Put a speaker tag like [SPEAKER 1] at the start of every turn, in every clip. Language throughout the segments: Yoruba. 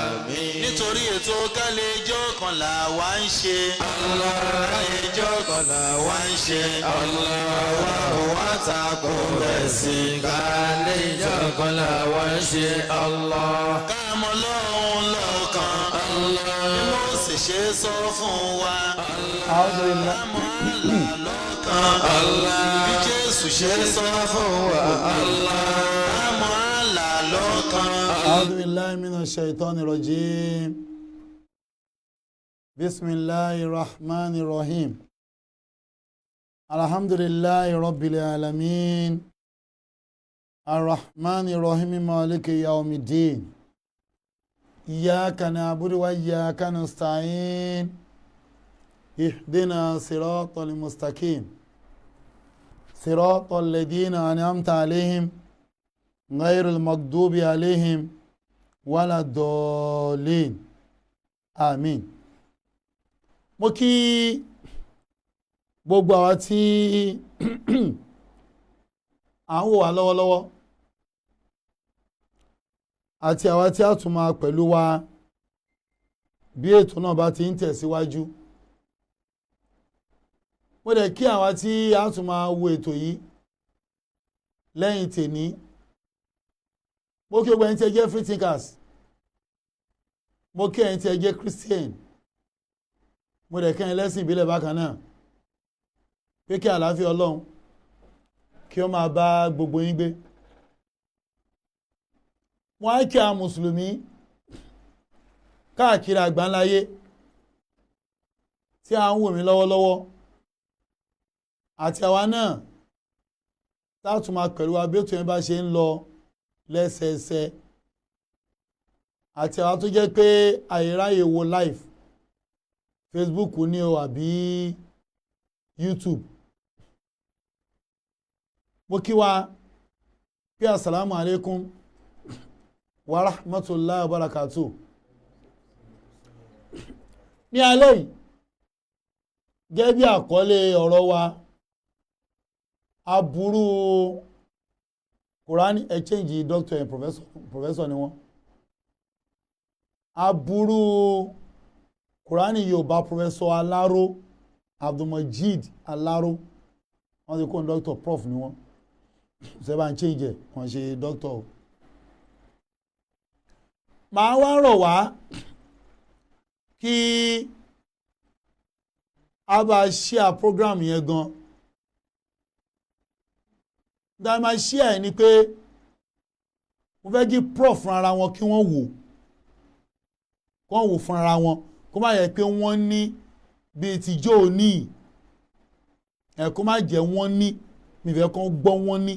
[SPEAKER 1] àmín.
[SPEAKER 2] nítorí ètò kálẹ̀jọ́ kan là wá ń ṣe.
[SPEAKER 1] kálẹ̀jọ́ kan là wá ń ṣe. wa ò wá tako ẹ̀sìn. kálẹ̀jọ́ kan là wá ń ṣe.
[SPEAKER 2] káàmọ́ lọ́hùn lọ́kàn. bí mo sì ṣe sọ fún wa. káàmọ́ là lọ́kàn. bí Jésù ṣe sọ fún wa. káàmọ́ là lọ́kàn.
[SPEAKER 3] أعوذ بالله من الشيطان الرجيم بسم الله الرحمن الرحيم الحمد لله رب العالمين الرحمن الرحيم مالك يوم الدين إياك نعبد وإياك نستعين اهدنا صراط المستقيم صراط الذين أنعمت عليهم غير المغضوب عليهم ولا الضالين آمين. mo kí gbogbo àwa tí à ń wò wá lọ́wọ́lọ́wọ́ àti àwa tí a tún máa pẹ̀lú wa bí ètò náà bá ti ń tẹ̀síwájú. mo dẹ̀ kí àwa tí a tún máa wo ètò yìí lẹ́yìn tèní. mo kí gbogbo ẹni tí ẹ jẹ́ free thinkers, mo kí ẹni tí ẹ jẹ́ Christian, mo dẹ̀ kí ẹni lẹ́sìn ìbílẹ̀ bákan náà, pé kí àlàáfíà Ọlọ́run kí ó máa bá gbogbo yín gbé. wọ́n á kí àwọn mùsùlùmí káàkiri àgbáńláyé tí a ń wò mí lọ́wọ́lọ́wọ́ àti àwa náà táàtún máa pẹ̀lú wa bí ètò yẹn bá ṣe ń lọ lẹ́sẹẹsẹ, àti àwọn tó jẹ́ pé àìráyè wo live Facebook ní o àbí YouTube. mo kí wa pé assalamu alaikum wa rahmatullahi wa barakatuh. ní alẹ́ yìí gẹ́gẹ́ bí àkọlé ọ̀rọ̀ wa, aburú Quran exchange doctor and professor ni wọ́n. Aburu Quran Yorùbá professor Alaro Abdulmajid Alaro, wọ́n ti kó ní doctor Prof ni wọ́n. Sẹ́bà ń change ẹ̀ wọ́n ṣe doctor. Màá wá rọ̀ wá kí a bá share program yẹn gan. Dáa máa share ẹ̀ ni pé mo fẹ́ kí Prof fún ara wọn kí wọ́n wò fún ara wọn, kó má yẹ pé wọ́n ní bíi tìjọ́ òní ẹ̀, kó má jẹ́ wọ́n ní nífẹ̀ẹ́ kan gbọ́ wọ́n ní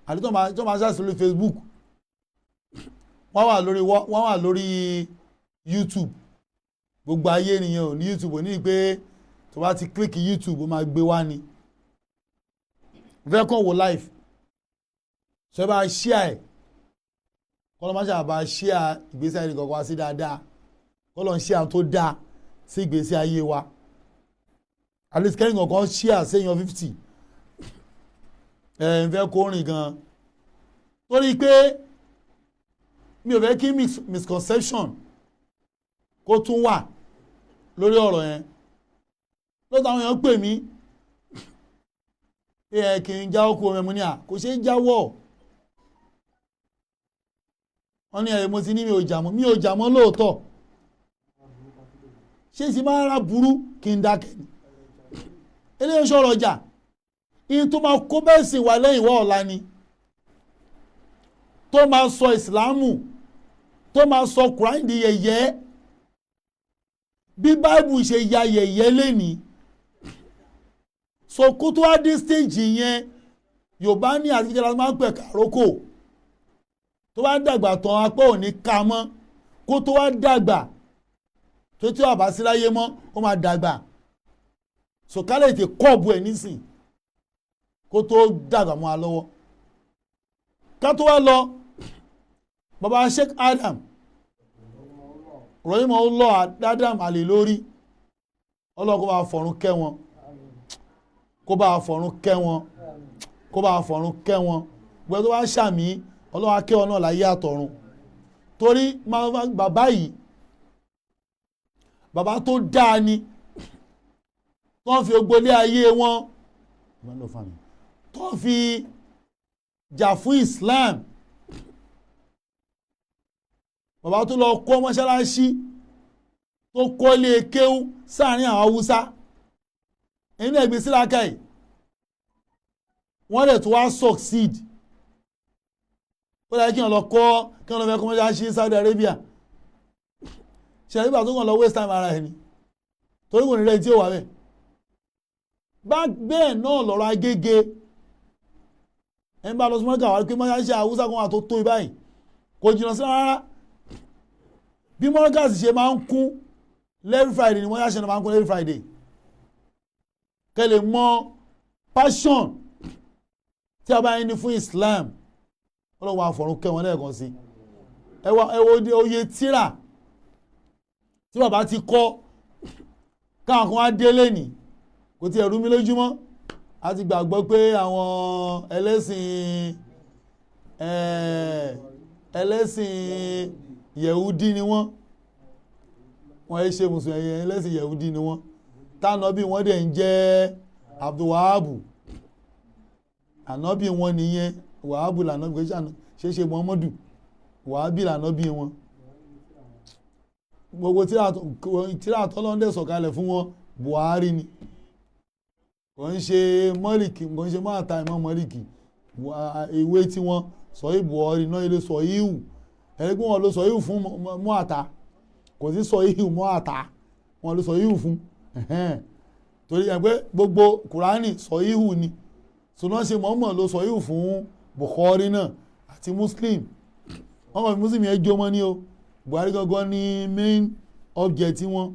[SPEAKER 3] àti tó máa ṣàṣì lórí Facebook, wọ́n wà lórí YouTube. Gbogbo ayé nìyẹn ò ní YouTube, ò ní pé tó bá ti click YouTube ó máa gbé wá ni. Fẹ́ kàn wò live ṣe bá share ẹ̀, kọ́lọ́ máa ṣàbá share ìgbésí ayé nìkan wá sí dáadáa, kọ́lọ́ ń share tó dáa sí ìgbésí ayé wa. At least kẹ́rin kankan share séèyàn 50 ń fẹ́ kó rìn gan, torí pé mi ò fẹ́ kí misconception kó tún wà lórí ọ̀rọ̀ yẹn. lọ́tọ̀ àwọn èèyàn pè mí pé ẹ kì í jáwọ́ kú omi ẹ̀mú ní à kò ṣe é jáwọ́. wọ́n ní ẹ̀rẹ̀ mo ti ní mi ò jà mọ́ lóòótọ́, ṣé sì máa ra burú kí n dákẹ́ ni. eléyìí sọ̀rọ̀ ọjà ihun tó máa kó bẹ́ẹ̀ sì wà lẹ́yìn wá ọ̀la ni, tó máa sọ ìsìláàmù, tó máa sọ Kùránì di yẹ̀yẹ́, bí báìbù ṣe ya yẹ̀yẹ́ lénìí. so kó tó wá dé stage yẹn, Yorùbá ní àtijọ́ la máa ń pẹ̀ kàrókò, tó bá dàgbà tán apá ò ní ká mọ́, kó tó wá dàgbà tó tí wàá bá sí láyé mọ́ ó máa dàgbà. so ká lè tè kọ́ọ̀bù ẹ̀ nísìn kó tó dàgbà mọ́ a lọ́wọ́. ká tó wá lọ, bàbá Sheikh Adam rahimahullah Adam àlè lórí, Ọlọ́run kó bá fọ̀run kẹ́ wọn, kó bá fọ̀run kẹ́ wọn, kó bá fọ̀run kẹ́ wọn. gbogbo tó bá ń ṣàmì Ọlọ́run akẹ́ ọ náà láyé àtọ̀run. torí bàbá yìí bàbá tó dáa ni tó fi ogbolé ayé wọn tó fi jà fún Islam bàbá tó lọ kọ́ mọ́ṣáláṣí tó kọ́lé kéwú sáàrin àwọn Haúsá inú ẹgbẹ́ síláka yìí wọ́n lè tó wá succeed ó dáa kí wọ́n lọ kọ́ kí wọ́n lọ fẹ́ kọ́ mọ́ṣáláṣí Saudi Arabia ṣe nígbà tó kàn lọ waste time ara ẹni torí kò ní rẹ̀ tí ó wà bẹ́ẹ̀ bẹ́ẹ̀ náà lọ́rọ̀ Agége ẹni bá lọ sí mọ́ríkà wà pé mọ́ṣáláṣí Haúsá kan wà tó tó ibáyìí kò jìnnà sí rárá bí mọ́ríkà sì ṣe máa ń kún every Friday ni mọ́ṣáláṣí náà máa ń kún every Friday kẹ́ lè mọ passion tí a bá yẹn ní fún Islam ọlọ́wọ́ àfọ̀rún kẹ́ wọn lẹ́ẹ̀kan sí ẹ wo oyè tíra tí bàbá ti kọ́ káwọn kan wá délé ní kò tí ẹ̀rú mi lójúmọ́ a ti gbàgbọ́ pé àwọn ẹlẹ́sìn Yẹ̀húdí ni wọ́n yẹ ṣe mùsùlùmí ẹlẹ́sìn Yẹ̀húdí ni wọ́n tánàbí wọ́n dẹ̀ ń jẹ́ Abdulwahabu ànábì wọn nìyẹn Wahabu lànábì ṣe Muhammadu Wahabi lànábì wọn gbogbo tíra tọ́lọ́ndẹ̀ sọ̀kalẹ̀ fún wọn Buhari ni kò ń ṣe Mọ́lìkì kò ń ṣe máàtà ìmọ̀ Mọ́lìkì ìwé tí wọ́n sọ Buhari náà ilé sọ ihù ẹni pé wọ́n ló sọ ihù fún Mọ́àtà kò sí sọ ihù Mọ́àtà wọ́n ló sọ ihù fún torí ẹgbẹ́ gbogbo Kùránì sọ ihù ni ṣùgbọ́n ṣe mọ́mọ́ ló sọ ihù fún Bukhari náà àti Muslim wọ́n mọ̀ Muslim yẹn jó mọ́ ní o Buhari gangan ní main object wọn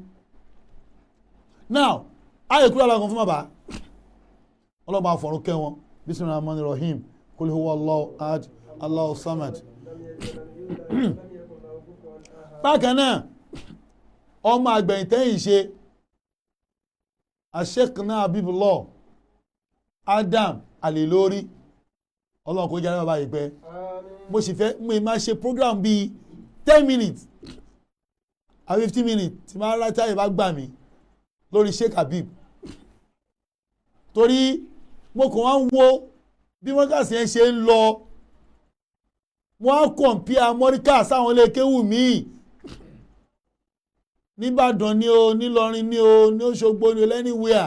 [SPEAKER 3] now ayé kúrò alákan fún bàbá ọlọ́ba àfọ̀rún kẹ́ wọn Bismillahirrahmanirrahim Qul huwa Allahu ahad Allahu samad bákan náà ọmọ àgbẹ̀yìntẹ́yìn ṣe Ashekna Abibullah Adam Alilori ọlọ́run kó jẹ́ bàbá yìí pẹ́ mo sì fẹ́ mo máa ṣe program bíi 10 minutes or 15 minutes tí máa rántí àyè bá gbà mí lórí Sheikh Habib torí mo kàn wá ń wo bí mọ́ríkàsì yẹn ṣe ń lọ wọ́n á kọ̀ǹpìà mọ́ríkà sáwọn ilé kéwù míì nìbàdàn ni o nílọrin ni o ní Òṣogbo ni o lẹ́nìwíà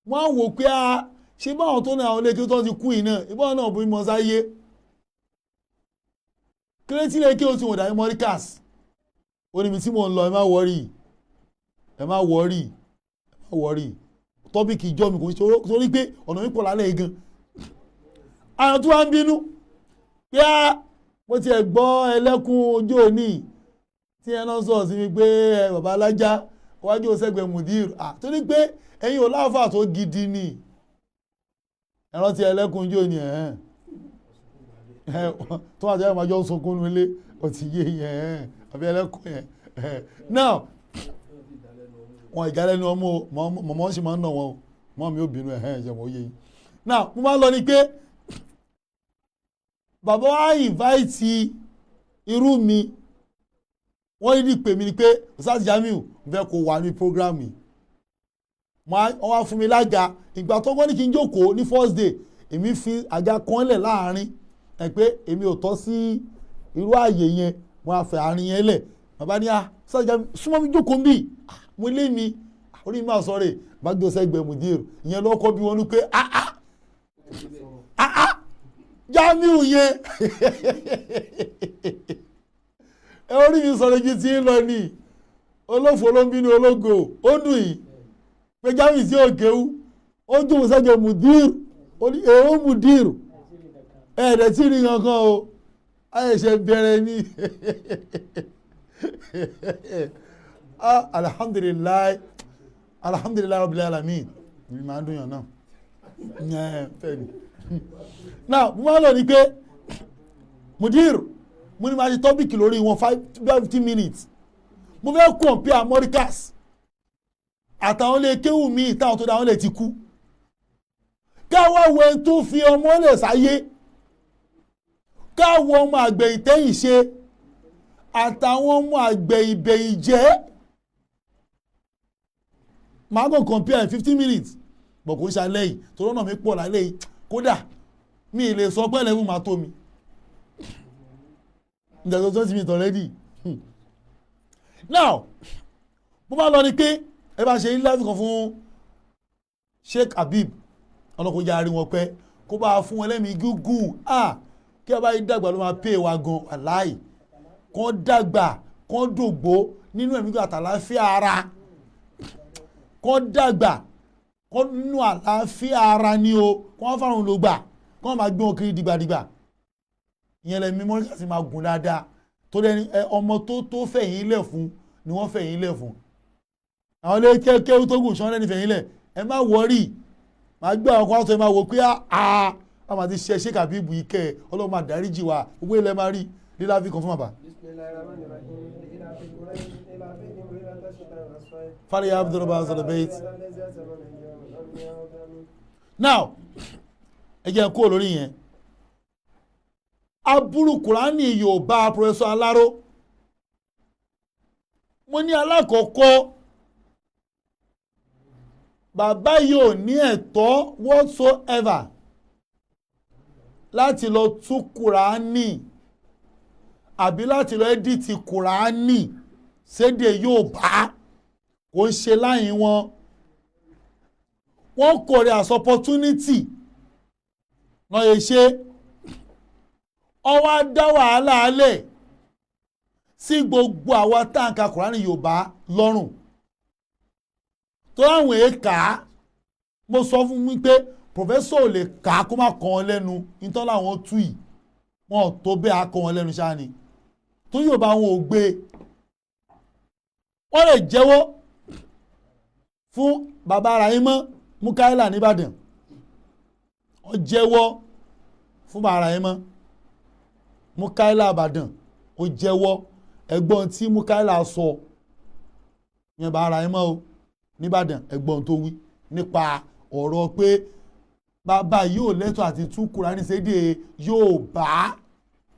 [SPEAKER 3] wọ́n á wò pé a ṣe báwọn tó ní àwọn ilé kéwù tó ti kú yìí náà ìbọn náà bí mọ́ sáyé kírétí ilé kéwù tí wọ́n dàbí mọ́ríkàsì ó níbi tí mò ń lọ ẹ má wọ́rì tọ́pìkì ìjọ mi kò ṣe torí pé ọ̀nà mi pọ̀ lálẹ́ gan àwọn tó wá ń bínú pé mo ti ẹ̀ gbọ́ ẹlẹ́kùn ojú òní tí ẹ náà sọ̀rọ̀ sí mi pé bàbá alájá wájú sẹ́gbẹ̀ẹ́ mùdír torí pé ẹ̀yin ò láàfà tó gidi ni ẹ̀rọ ti ẹlẹ́kùn ojú òní tó wà jẹ́ ìmájọ́ sunkún nílé ó ti yé yẹn àbí ẹlẹ́kùn yẹn now wọn ìjálẹ́nu ọmọ mọ̀mọ́ sì máa ń nà wọn mọ́ mi ò bínú ẹ̀jẹ̀ wọ́n yé yìí now mo máa ń lọ ni pé bàbá wa invite irú mi wọ́n ní pè mí ni pé Ustazjamiu fẹ́ kó wà ní program yìí wọ́n wá fún mi lága ìgbà tó wọ́n ní kí n jókòó ní first day èmi fi àga kan lẹ̀ láàrin ẹ̀ pé èmi ò tọ́ sí irú ààyè yẹn wọ́n á fẹ́ àárín yẹn lẹ̀ bàbá ní Ustazjamiu súnmọ́ mi jókòó bí mo lé mi orí mi àsọ̀rẹ̀ bá gbé sẹ́gbẹ̀ẹ́ mùdír ìyẹn lọ́kọ́ bí wọ́n ní pé Jamiu yẹn orí mi sọ̀rọ̀ ju ti ń lọ ní olófò ló ń bínú ológo ó dùn yìí pé Jamiu sí òkèwú ó dùn sẹ́gbẹ̀ẹ́ mùdír èèwọ̀ mùdír ẹ̀ẹ́dẹ̀ tí rí kankan o ayẹ̀ṣẹ̀ bẹ̀rẹ̀ ní alhamdulilayi rabbil alamin ni màá dùn yàn náà fẹ́ẹ̀ni now mo máa lọ ní pé mudir mo ní máa ṣe tọ́bìkì lórí wọn 15 minutes mo fẹ́ compare Americas àtàwọn ilé kéwù mi ìtàwọn tó dáwọn lè ti kú káwọ́ wẹ tó fi ọmọ lè sáyé káwọ́ ọmọ àgbẹ̀ ìtẹ́yìn ṣe àtàwọn ọmọ àgbẹ̀ ìbẹ̀ ìjẹ́ máa kàn compare 15 minutes bọ̀ kò ń ṣalẹ́ yìí tó lọ́nà mi pọ̀ lálẹ́ yìí kódà mi ì lè sọ pé ẹlẹ́wù máa tó mi ìjàdọ̀ 20 minutes already now bó bá lọ ni pé ẹ bá ṣe live kan fún Sheikh Habib ọlọ́kọ̀ ya rí wọn pẹ́ kó bá fún wọn lẹ́mìí gúgùn kí ẹ bá yí dàgbà ló máa pè wá gan aláì kán dàgbà kán dògbó nínú ẹ̀mí àtàláfíà ara kán dàgbà kán nínú àláfíà ara ni o kán fáwọn ló gbà kán máa gbé wọn kiri dìgbàdìgbà ìyẹn lẹ́mí mọ́ríkà sì máa gùn dáadáa tó dẹni ọmọ tó fẹ̀yìn lẹ̀ fún ni wọ́n fẹ̀yìn lẹ̀ fún àwọn ilé kéwú tó gùn sọ́n lẹ́ni fẹ̀yìn lẹ̀ ẹ má wọ́rì máa gbé àwọn kan tó ẹ máa wò pé a máa ti ṣe Sheikh Habib ike ọlọ́run máa dáríjì wa gbogbo ilẹ̀ máa rí lílá fi kan fún bàbá. fari abdulrahman azalabait now ẹ jẹ́ kó lórí yẹn Aburu Kùránì Yorùbá Professor Alaro mo ní alákọ̀ọ́kọ́ bàbá yóò ní ẹ̀tọ́ whatsoever láti lọ tú Kùránì àbí láti lọ ẹ́dìtì Kùránì sédè Yorùbá kò ń ṣe láyìn wọ́n kò rí as opportunity náà yẹ ṣe ọwọ́ dá wàhálà alẹ̀ sí gbogbo àwa táǹkà Kùránì Yorùbá lọ́rùn tó àwọn èèkà mo sọ fún mi pé pòfẹ́sọ̀ ò lè kà á kó má kàn án lẹ́nu nítorí àwọn tú yìí wọn ò tó bẹ́ẹ̀ á kàn án lẹ́nu ṣáà ni tó Yorùbá wọn ò gbé wọ́n lè jẹ́wọ́ fún bàbá ara yín mọ́ Mukaila nìbàdàn wọ́n jẹ́wọ́ fún bàbá ara yín mọ́ Mukaila Ìbàdàn ó jẹ́wọ́ ẹ̀gbọ́n tí Mukaila sọ yẹn bàbá ara yín mọ́ o nìbàdàn ẹ̀gbọ́n tó wí nípa ọ̀rọ̀ pé bàbá yóò lẹ́tọ̀ àti tú Kùránì sédè Yorùbá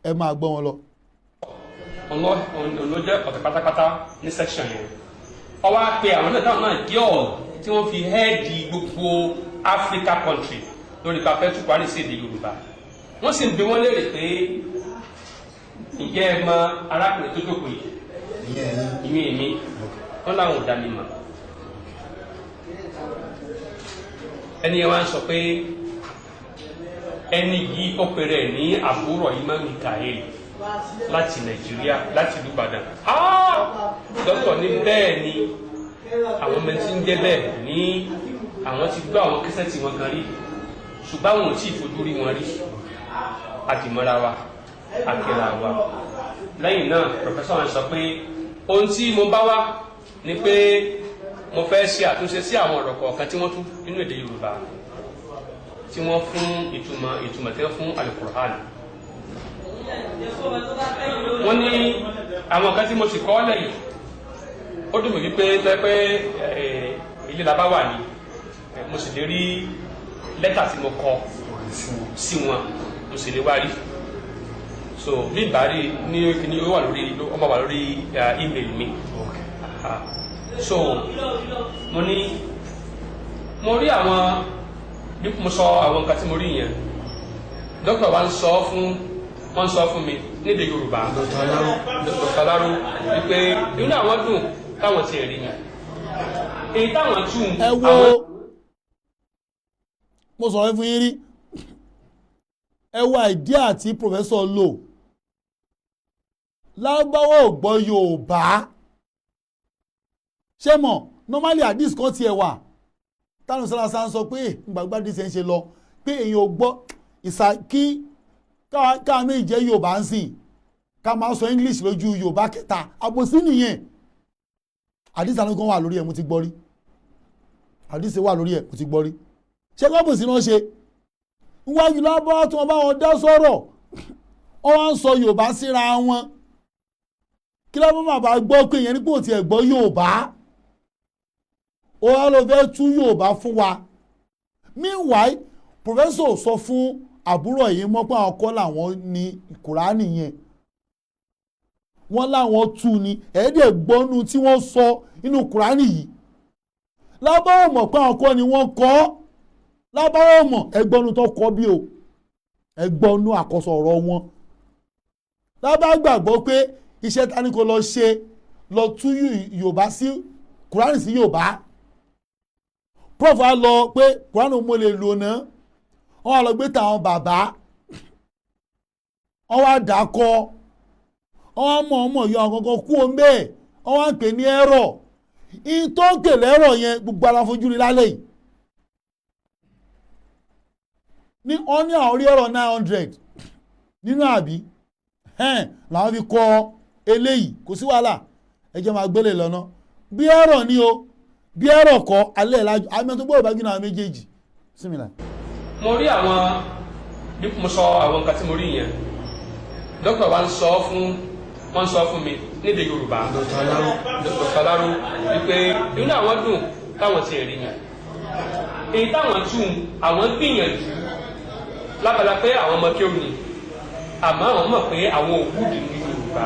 [SPEAKER 3] ẹ máa gbọ́ wọn lọ.
[SPEAKER 4] ló jẹ́ ọ̀tẹ̀ pátápátá ní section yẹn ọwọ́ á pe àwọn náà náà jẹ́ ọ̀ tí wọ́n fi hẹ́ẹ̀dì gbogbo Africa country lórí pàfẹ́ tú Kùránì sédè Yorùbá wọ́n sì ń bi wọ́n léèrè pé ǹjẹ́ ẹ mọ arákùnrin tó jókòó yìí ìyẹn èmi wọ́n láwọn ò dá mi mọ̀. ẹni yẹn wá ń sọ pé ẹni yìí ó pèrè ní àbúrò Imam Mikael láti Nàìjíríà láti ìlú Ìbàdàn dókítà ní bẹ́ẹ̀ ni àwọn ọmọ tí ń jẹ́ bẹ́ẹ̀ ní àwọn ti gbọ́ àwọn kẹsẹ̀tì wọn kan rí ṣùgbọ́n àwọn ò tí ì fojú rí wọn rí àdìmọ́ra wa àkẹ́rà wa lẹ́yìn náà pòfẹ́sọ̀ wọn sọ pé ohun tí mo bá wá ni pé mo fẹ́ ṣe àtúnṣe sí àwọn ọ̀rọ̀ kọ̀ọ̀kan tí wọ́n tú nínú èdè Yorùbá tí wọ́n fún ìtumọ̀ tí wọ́n fún Al-Qur'an. wọ́n ní àwọn kan tí mo sì kọ́ lẹ́yìn ó dùn mí wípé tẹ́pẹ́ ilé labá wà ní mo sì lè rí lẹ́tà tí mo kọ sí wọn mo sì lè wá rí so bí ìbárí ní kíní ó wà lórí ọmọ wà lórí email mi. So mo rí àwọn bí mo sọ àwọn nǹkan tí mo rí yẹn dókítà wa wọ́n sọ fún mi níbi Yorùbá Dr. Alaro wípé inú àwọn dùn táwọn ti rí mi èyí táwọn tún
[SPEAKER 3] ẹ wo mo sọ̀rọ̀ fún yín rí ẹ wo àìdíà tí pòfẹ́sọ̀ lò lágbáwọ̀ gbọ́ Yorùbá ṣé mọ̀ normally hadith kan tiẹ̀ wà táwọn sọ́lá ń sọ pé gbàgbà díṣẹ́ ń ṣe lọ pé èèyàn ò gbọ́ kí káà méjì jẹ́ Yorùbá ń sìn ká máa sọ English lójú Yorùbá kẹta àbòsí nìyẹn hadith àwọn kan wà lórí ẹ̀ mo ti gbọ́ rí hadith wà lórí ẹ̀ mo ti gbọ́ rí ṣé kọ́ bòsí náà ṣe níwájú lábọ́ tí wọ́n bá wọn dá sọ̀rọ̀ wọ́n wá ń sọ Yorùbá síra wọn kí ló máa bá gbọ́ pé ìyẹn nípò tí ẹ̀ gbọ́ Yorùbá ó wá lọ fẹ́ tú Yorùbá fún wa meanwhile professor sọ fún àbúrò yìí mọ́ pé àwọn kọ́ làwọn ní Kùránì yẹn wọ́n láwọn tú ni ẹ̀ẹ́dẹ̀ gbọ́nú tí wọ́n sọ nínú kùránì yìí lábáwọ̀ mọ̀ pé àwọn kọ́ ni wọ́n kọ́ lábáwọ̀ mọ̀ ẹgbọ́nú tó kọ́ bí o ẹgbọ́nú àkọsọ ọ̀rọ̀ wọn lábá gbàgbọ́ pé iṣẹ́ tani kò lọ ṣe lọ tú Yorùbá sí kùránì sí Yorùbá Prof á lọ pé kùránì mo lè lò náà wọ́n wá lọ gbé tàwọn bàbá wọ́n wá dàkọ́ wọ́n wá mọ̀ ọmọ yọ àkọ́kọ́ kú o mbẹ́ wọ́n wá ń pè ní ẹ̀rọ ìtọ́kèlè ẹ̀rọ yẹn gbogbo ara fojú rí lálẹ́ yìí ní wọ́n ní àwọn orí ẹ̀rọ 900 nínú àbí làwọn fi kọ́ eléyìí kò sí wàhálà ẹjẹ́ máa gbélé lọ́nà bí ẹ̀rọ ni o bí ẹ̀rọ kọ́ alẹ́ ìlàjọ àmì tó gbọ́dọ̀ bá gbìnà àwọn méjèèjì símìlà.
[SPEAKER 4] mo rí àwọn bí mo sọ àwọn nǹkan tí mo rí yẹn dókítà wa ń sọ fún mi nídìí Yorùbá Dr. Alaro wípé inú àwọn dùn táwọn ti rí yẹn èyí táwọn tún àwọn gbìyànjú lábala pé àwọn ọmọ kéwù ni àmọ́ àwọn mọ̀ pé àwọn òwúdì ní Yorùbá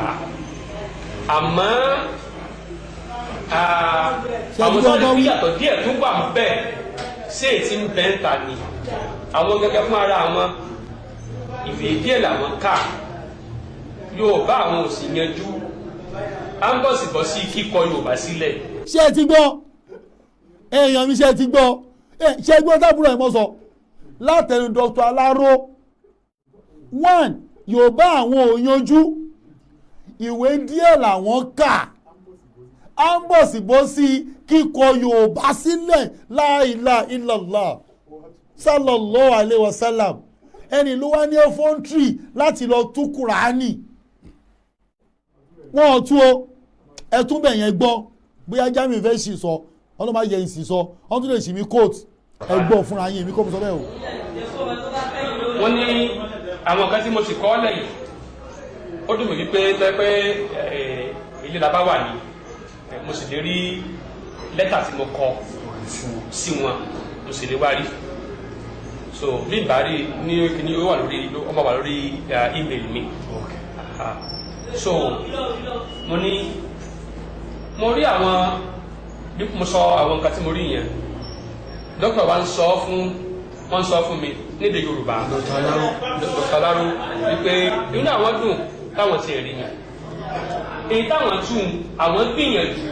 [SPEAKER 4] àmọ́ àwọn tó ń fi yàtọ̀ díẹ̀ tó wà bẹ́ẹ̀ sí ètí ń bẹ́ ń ta ni àwọn gẹ́gẹ́ fún ara àwọn ìwé díẹ̀ làwọn kà Yorùbá àwọn ò sì yanjú à ń bọ̀ sí bọ́ sí kíkọ Yorùbá sílẹ̀.
[SPEAKER 3] ṣé ẹ ti gbọ́ èèyàn mi ṣe ti gbọ́ ṣé gbọ́ tábùrù ẹ̀ mọ́ sọ látẹnu Dr. Alaro 1 Yorùbá àwọn ò yanjú ìwé díẹ̀ làwọn kà à ń bọ̀ sí bọ́ sí kíkọ Yorùbá sílẹ̀ la ilaha illallah sallallahu alaihi wasallam ẹni ló wá ní ẹfọ́ntírì láti lọ tú Kùránì wọ́n ò tú o ẹtún bẹ̀ yẹn gbọ́ bóyá Jamiu fẹ́ sì sọ ọlọ́mọ ayé ìsì sọ wọ́n tún lè sì mí kóòtù ẹ gbọ́ fúnra yín èmi kò sọ bẹ́ẹ̀ o.
[SPEAKER 4] wọ́n ní àwọn kan tí mo sì kọ́ lẹ́yìn ó dùn mí wípé tẹ́ pé ilé la bá wà ní mo sì lè rí lẹ́tà tí mo kọ sí wọn mo sì lè wá rí so bí ìbárí ní kíní ó wà lórí ọmọ wà lórí email mi so mo rí àwọn bí mo sọ àwọn nǹkan tí mo rí yẹn dókítà wa ń sọ fún mi nídìí Yorùbá Dr. Alaro wípé inú àwọn dùn táwọn ti rí yẹn èyí táwọn tún àwọn gbìyànjú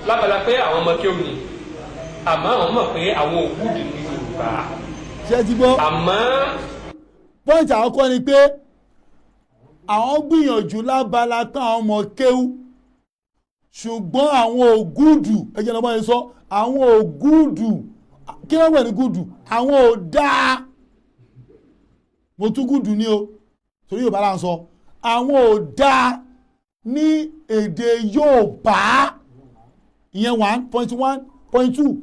[SPEAKER 4] lábala pé àwọn ọmọ kéwù ni àmọ́ àwọn mọ̀ pé àwọn òwúdì ní Yorùbá
[SPEAKER 3] ṣé ti gbọ́
[SPEAKER 4] àmọ́
[SPEAKER 3] pọ́ǹtì àkọ́kọ́ ni pé àwọn gbìyànjú lábala tán àwọn ọmọ kéwú ṣùgbọ́n àwọn ògúdù ẹjẹ́ lọ́mọ yẹn sọ àwọn ògúdù kí wọ́n pè ní gúdù àwọn ò dáa mo tún gúdù ní o torí Yorùbá là ń sọ àwọn ò dáa ní èdè Yorùbá ìyẹn 1.1.2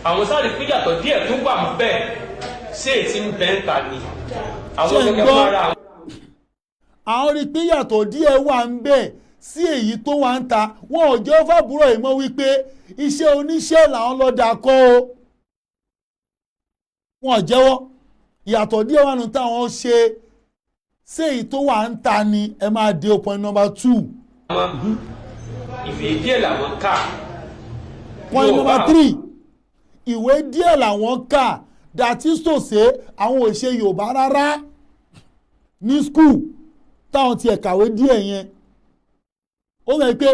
[SPEAKER 4] àwọn sáré pínyàtọ̀ díẹ̀ tó wà bẹ́ẹ̀ sí ètí ń bẹ́ ń ta ni àwọn gẹ́gẹ́ fún ara àwọn.
[SPEAKER 3] àwọn rí pínyàtọ̀ díẹ̀ wà ń bẹ̀ sí èyí tó wà ń ta wọn ò jẹ́ fàbúrò ìmọ̀ wípé iṣẹ́ oníṣẹ́ làwọn lọ́dà kọ́ o wọn ò jẹ́wọ́ ìyàtọ̀ díẹ̀ wà nù táwọn ṣe sí èyí tó wà ń ta ni ẹ máa dé point number 2.
[SPEAKER 4] ìwé díẹ̀ làwọn kà.
[SPEAKER 3] point number 3 ìwé díẹ̀ làwọn kà that is to say àwọn ò ṣe Yorùbá rárá ní school táwọn tiẹ̀ kàwé díẹ̀ yẹn ó rẹ̀ pé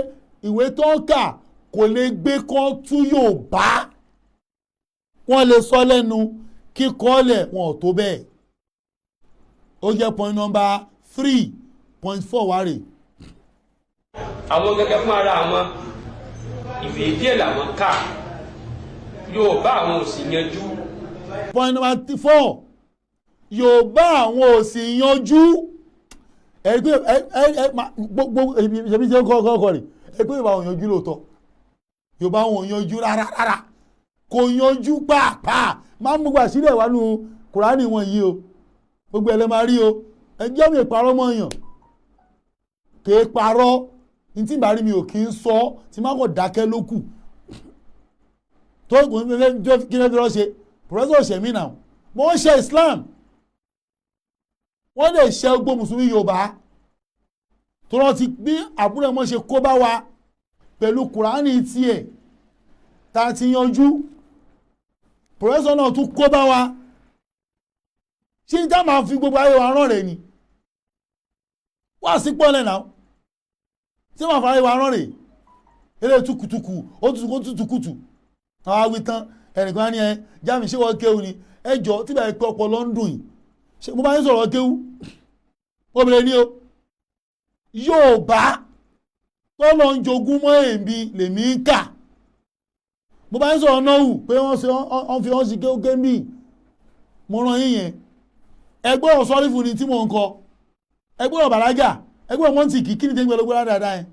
[SPEAKER 3] ìwé tó ń kà kò lè gbé kán tú Yorùbá wọ́n lè sọ lẹ́nu kíkọ́lẹ̀ wọn ò tó bẹ́ẹ̀ ó jẹ́ point number 3.4 wá rè.
[SPEAKER 4] àwọn gẹ́gẹ́ fún ara àwọn ìwé díẹ̀ làwọn kà Yorùbá àwọn ò sì yanjú.
[SPEAKER 3] point number 4 Yorùbá àwọn ò sì yanjú gbogbo ìṣẹ́bí ṣe kọ́kọ́ rẹ̀ ẹgbẹ́ Yorùbá àwọn yanjú lóòótọ́ Yorùbá àwọn yanjú rárá kò yanjú pàápàá máa ń gbogbo àṣírí ẹ̀ wá nù Kùránì wọn yìí o gbogbo ẹ̀ lẹ́ máa rí o ẹjọ́ mi ìparọ́ mọ́ èèyàn kì í parọ́ ní tí ìbárí mi ò kì í sọ tí má kò dákẹ́ ló kù tó kí ní fi rọ́ ṣe pòfẹ́sọ̀ ṣẹ̀mí náà wọ́n ṣe Islam wọ́n lè ṣe gbogbo mùsùlùmí Yorùbá tó rántí bí àbúrò ẹ̀ mọ́ ṣe kó bá wa pẹ̀lú kùránì tiẹ̀ tá a ti yanjú pòfẹ́sọ̀ náà tún kó bá wa ṣé ní tá máa fi gbogbo ayé wa rán rẹ̀ ni wá sí pọ́lẹ̀ náà tí wọ́n fara ayé wa rán rẹ̀ eré tukutuku ó tutukutu àwọn awi tán ẹnìkan ní ẹ Jamiu ṣé wọ́n kéwù ni ẹjọ́ tí bá yẹ pé ọpọlọ ń dùn yìí mo bá ń sọ̀rọ̀ kéwù obìnrin ni o Yorùbá tọ́lọ ń jogún mọ́ èmi lèmi ń kà mo bá ń sọ̀rọ̀ náà wù pé wọ́n fi wọ́n sí kéwké mí mo ràn yín yẹn ẹgbẹ́ ọ̀sọ́rí fún ni tí mo ń kọ ẹgbẹ́ ọ̀bàlágà ẹgbẹ́ ọ̀mọ́ntìkì kí ni tẹ́ ń gbẹ́lógbó dáadáa yẹn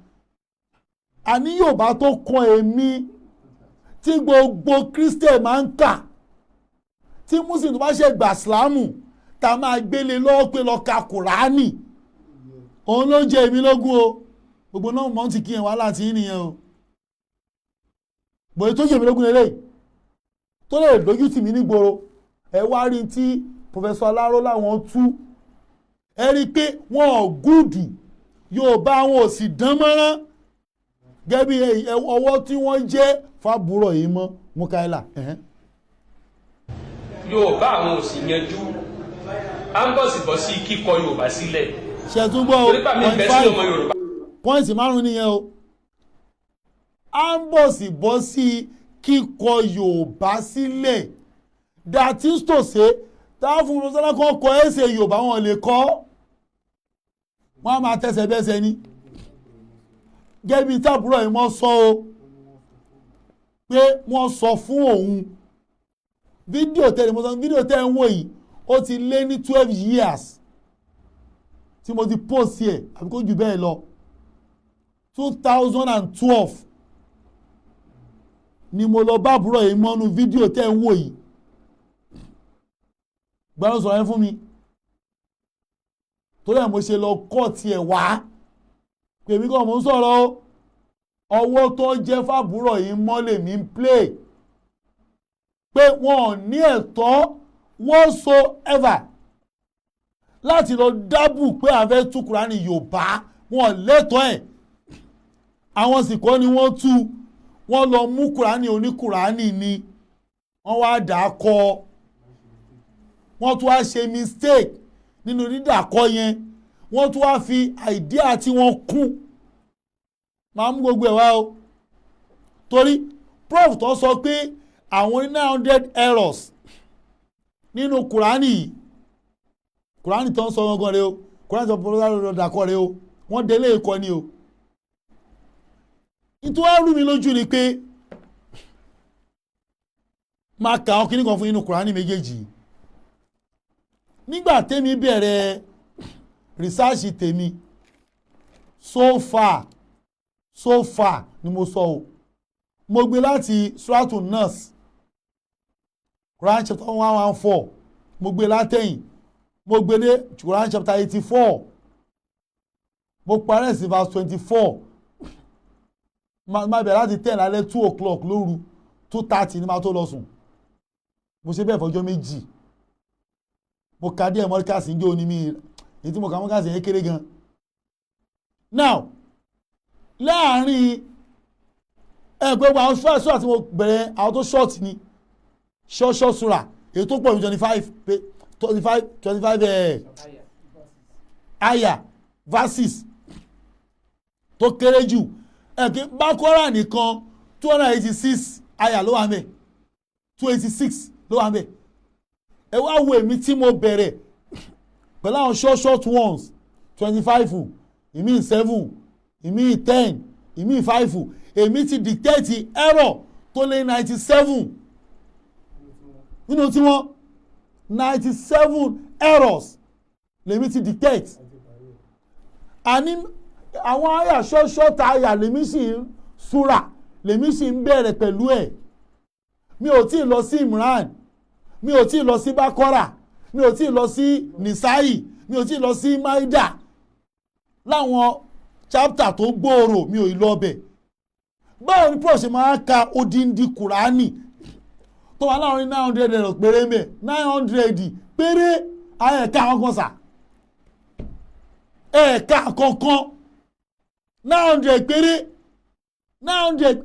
[SPEAKER 3] àní Yorùbá tó kọ èmi tí gbogbo Christian máa ń kà tí Muslim tó bá ṣe gbà sílámù tá máa gbélé lọ́wọ́ pé lọ ka Kùránì òun ló ń jẹ èmi lógún o gbogbo náà mọ́ ti kí ẹ̀ wá láti nìyẹn o bòye tó jẹ èmi lógún lélẹ̀ tó lè lójú tì mí nígboro ẹ wá rí tí Professor Alaro láwọn tú ẹ rí i pé wọn ò gúùdù Yorùbá wọn ò sì dán mọ́rán gẹ́gẹ́ bí ọwọ́ tí wọ́n jẹ́ fábùrọ̀ yìí mọ́ Mukaila.
[SPEAKER 4] Yorùbá àwọn ò sì yanjú à ń bọ̀ sí bọ́ sí kíkọ Yorùbá sílẹ̀
[SPEAKER 3] ṣètúgbọ́ pọ́ìntì márùn-ún nìyẹn o à ń bọ̀ sí bọ́ sí kíkọ Yorùbá sílẹ̀ that is to say táwọn fún un sọ́dọ̀ kan kọ ẹ̀sẹ̀ Yorùbá wọn lè kọ́ wọ́n á máa tẹ̀sẹ̀ bẹ́sẹ̀ ni gẹ́bí tábùrọ̀ yìí wọ́n sọ o pé wọ́n sọ fún òun fídíò tẹ́ ń wò yìí ó ti lé ní 12 years tí mo ti post yẹ àbí kó jù bẹ́ẹ̀ lọ 2012 ni mo lọ bá àbúrò yìí mọ́nú fídíò tẹ́ ń wò yìí gbọ́dọ̀ sọ̀rọ̀ yẹn fún mi torí ẹ̀ mo ṣe lọ kọ́ tiẹ̀ wá pèmí kọ́ mo ń sọ̀rọ̀ ọwọ́ tó jẹ́ fàbúrò yìí mọ́lẹ̀ mi ń play pé wọn ò ní ẹ̀tọ́ whatsoever láti lọ dábù pé àfẹ́ tú Kùránì Yorùbá wọn lẹ́tọ̀ọ́ ẹ̀ àwọn sì kọ́ ni wọ́n tú wọ́n lọ mú Kùránì oníkùránì ni wọ́n wá dà á kọ wọ́n tún wá ṣe mistake nínú dídàkọ yẹn wọ́n tún wá fi àìdíà tí wọ́n kún máa mú gbogbo ẹ̀ wá o torí prof tó sọ pé àwọn 900 errors nínú Kùránì yìí Kùránì tó ń sọ gangan rẹ o Kùránì tó ń sọ dàkọ rẹ o wọ́n délé ẹ̀kọ́ ni o nítorí wọ́n rú mi lójú ni pé máa kà àwọn kíní kan fún inú Kùránì méjèèjì nígbà tèmi bẹ̀rẹ̀ research tèmi so far ni mo sọ o mo gbé láti Suratul Nas Quran chapter 114 mo gbé látẹ̀yìn mo gbé dé Quran chapter 84 mo parẹ́ sí verse 24 máa bẹ̀rẹ̀ láti 10 lálẹ́ 2 o'clock lóru 2:30 ní máa tó lọ sùn mo ṣe bẹ́ẹ̀ fọjọ́ méjì mo ka díẹ̀ mọ́ríkàsì ń jẹ́ oní mi èyí tí mo kà mọ́ríkàsì yẹn kéré gan. now láàárín ẹgbẹ́ àwọn ṣọ́ọ̀ṣì àti mo bẹ̀rẹ̀ àwọn tó ṣọ́ọ̀tì ni ṣọ́ọ̀ṣọ́ sura èyí tó pọ̀ ní 25 aya verses tó kéré jù ẹ̀kí Bákọ́rà nìkan 286 aya ló wà mẹ́ 286 ló wà mẹ́ ẹ wá wo èmi tí mo bẹ̀rẹ̀ pẹ̀lú àwọn short ones 25 ìmí 7 ìmí 10 ìmí 5 èmi ti dictate error tó lé 97 nínú tí wọ́n 97 errors lèmi ti dictate àní àwọn àyà ṣọ́ṣọ́ta àyà lèmi sì ń súra lèmi sì ń bẹ̀rẹ̀ pẹ̀lú ẹ̀ mi ò tí ì lọ sí Imran mi ò tí ì lọ sí Bákọ́rà mi ò tí ì lọ sí Nìsáì mi ò tí ì lọ sí Máídà láwọn chapter tó gbòòrò mi ò ì lọ bẹ̀ báwo ni Prof ṣe máa ka odindi Kùránì tó wà láwọn 900 ẹ̀rọ péré mẹ́ 900 péré ayẹ̀ká kankan sà ẹ̀ẹ̀ka kankan 900 péré 900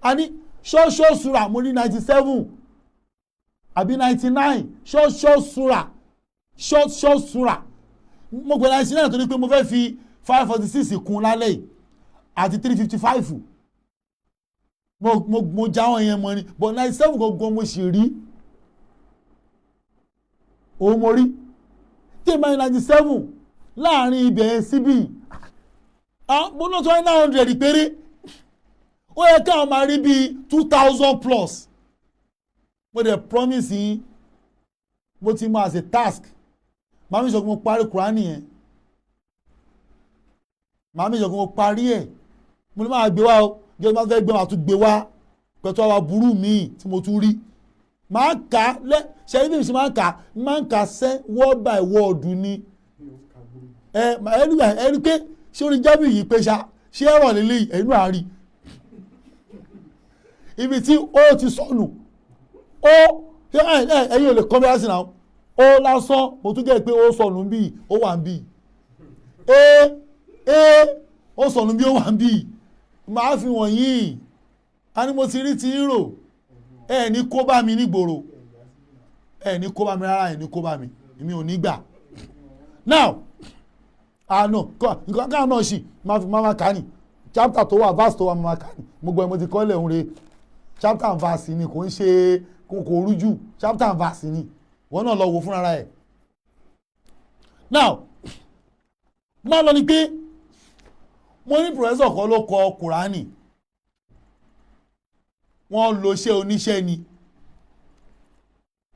[SPEAKER 3] àní ṣọ́ṣọ́ sura mo ní 97 àbí 99 ṣọ́ṣọ́ sura ṣọ́ṣọ́ sura mo pè 99 torí pé mo fẹ́ fi 546 kún lálẹ́ yìí àti 355 mo já wọn yẹn mọ́ ni but 97 gangan mo sì rí òun mo rí tí ìmọ̀ 97 láàrin ibẹ̀ yẹn síbí mo lọ́ tó 900 péré ó yẹ káwọn máa rí bíi 2000 plus mo dẹ̀ promise yín mo ti mọ as a task màá mi sọ pé mo parí Kùránì yẹn màá mi sọ pé mo parí ẹ̀ mo ní máa gbé wá o jẹ́ máa fẹ́ gbé máa tún gbé wá pẹ̀tù àwọn aburú míì tí mo tún rí máa kà á ṣẹ́yìn bí mi ṣe máa ń kà sẹ́ word by word ni ẹni pé ṣé orin Jamiu yìí pé ṣe ẹ̀rọ lélẹ́yìí ẹ̀yìn náà rí ibi tí ó ti sọnù ó ẹ̀yin ò lè kọ́ mi láti náà ó lásán mo tún jẹ́ pé ó sọnù bí ó wà ń bí ó sọnù bí ó wà ń bí máa fi wọ̀nyí a ní mo ti rí ti ń rò ẹ ní kó bá mi nígboro ẹ ní kó bá mi rárá ẹ ní kó bá mi èmi ò ní gbà now no nǹkan kan náà ṣì máa kà ní chapter tó wà verse tó wà máa kà ní gbogbo ẹ̀ mo ti kọ́ lẹ̀ ń re chapter and verse ni kò ń ṣe kò rújú chapter and verse ni wọ́n náà lọ wò fúnra ẹ̀ now máa lọ ni pé mo ní professor kan ló kọ Kùránì wọ́n lo iṣẹ́ oníṣẹ́ ni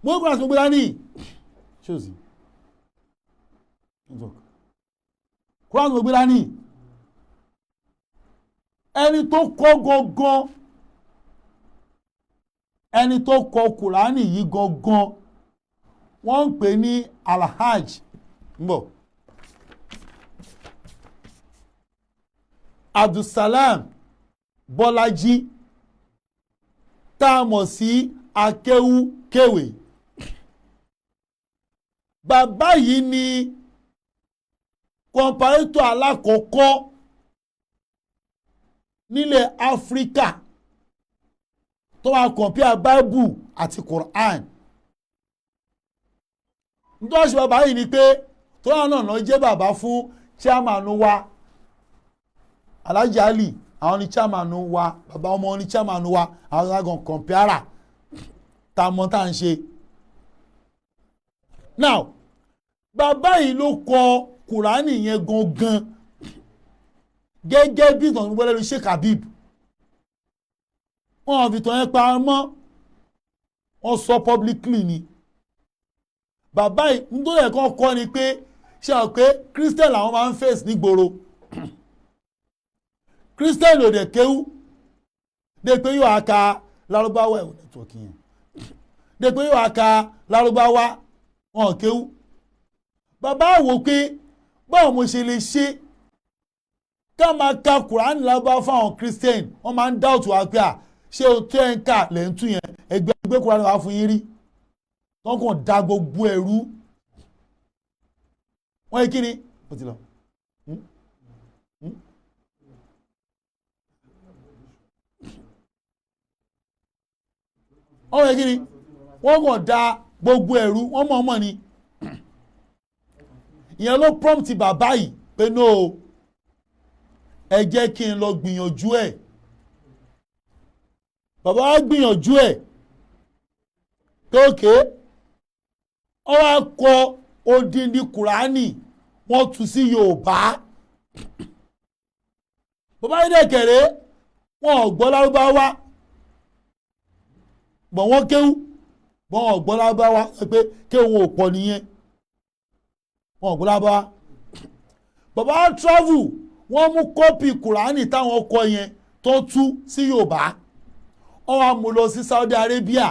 [SPEAKER 3] mo gbọ́dọ̀ gbogbo dání ṣòsì Kùránì gbogbo dání ẹni tó kọ gangan ẹni tó kọ Kùránì yìí gangan wọ́n ń pè ní Alhaj mbọ̀ Abdulsalam Bọ́lájí tá a mọ̀ sí akéwúkéwé bàbá yìí ni kọmparétọ̀ alákọ̀ọ́kọ́ nílẹ̀ Áfíríkà tó wá kọ̀mpíà Bible àti Quran nítorí ṣe bàbá yìí ni pé tó náà jẹ́ bàbá fún chairman wa Alhaji Ali àwọn ni chairman wa bàbá ọmọ ni chairman wa àwọn agan kọ̀mpíàrà tá a mọ̀ tá à ń ṣe now bàbá yìí ló kọ Kùránì yẹn gangan gẹ́gẹ́ bí ìtàn gbogbo lẹ́nu Sheikh Habib wọ́n fi tàn yẹn pa mọ́ wọ́n sọ publicly ni bàbá yìí nítorí ẹ̀kọ́ kọ́ ni pé ṣe hàn pé Christian làwọn máa ń face nígboro Christian ò dẹ̀ kéwú dé pé yóò aka lárúbáwá ẹ̀wọ̀n nẹ́tíwọ̀kì yẹn dé pé yóò aka lárúbáwá wọn kéwú bàbá wò pé báwo mo ṣe lè ṣe ká máa ka Kùránì lárúbáwá fáwọn Christian wọ́n máa ń dáùtù wá pé à ṣé o tó ẹ̀ ń kà lẹ́ ń tún yẹn ẹgbẹ́ Kùránì wá fún yín rí wọ́n kàn da gbogbo ẹ̀rú wọ́n yé kí ni ó ti lọ. wọ́n yé kí ni wọ́n kàn da gbogbo ẹ̀rú wọ́n mọ̀ ni ìyẹn ló prompt bàbá yìí pé no ẹ jẹ́ kí n lọ gbìyànjú ẹ̀ bàbá wa gbìyànjú ẹ̀ pé òkè ó wá kọ odindi Kùránì wọ́n tú sí Yorùbá bàbá yìí dẹ̀ kẹ̀rẹ́ wọn ò gbọ́ Lárúbáwá bọ̀ wọ́n kéwú bọ̀ wọn ò gbọ́ Lárúbáwá pé kéwú wọn ò pọ̀ nìyẹn wọn ò gbọ́ Lárúbáwá bàbá wa travel wọ́n mú kọ́pì Kùránì táwọn kọ yẹn tó tú sí Yorùbá wọ́n wá mú lọ sí Saudi Arabia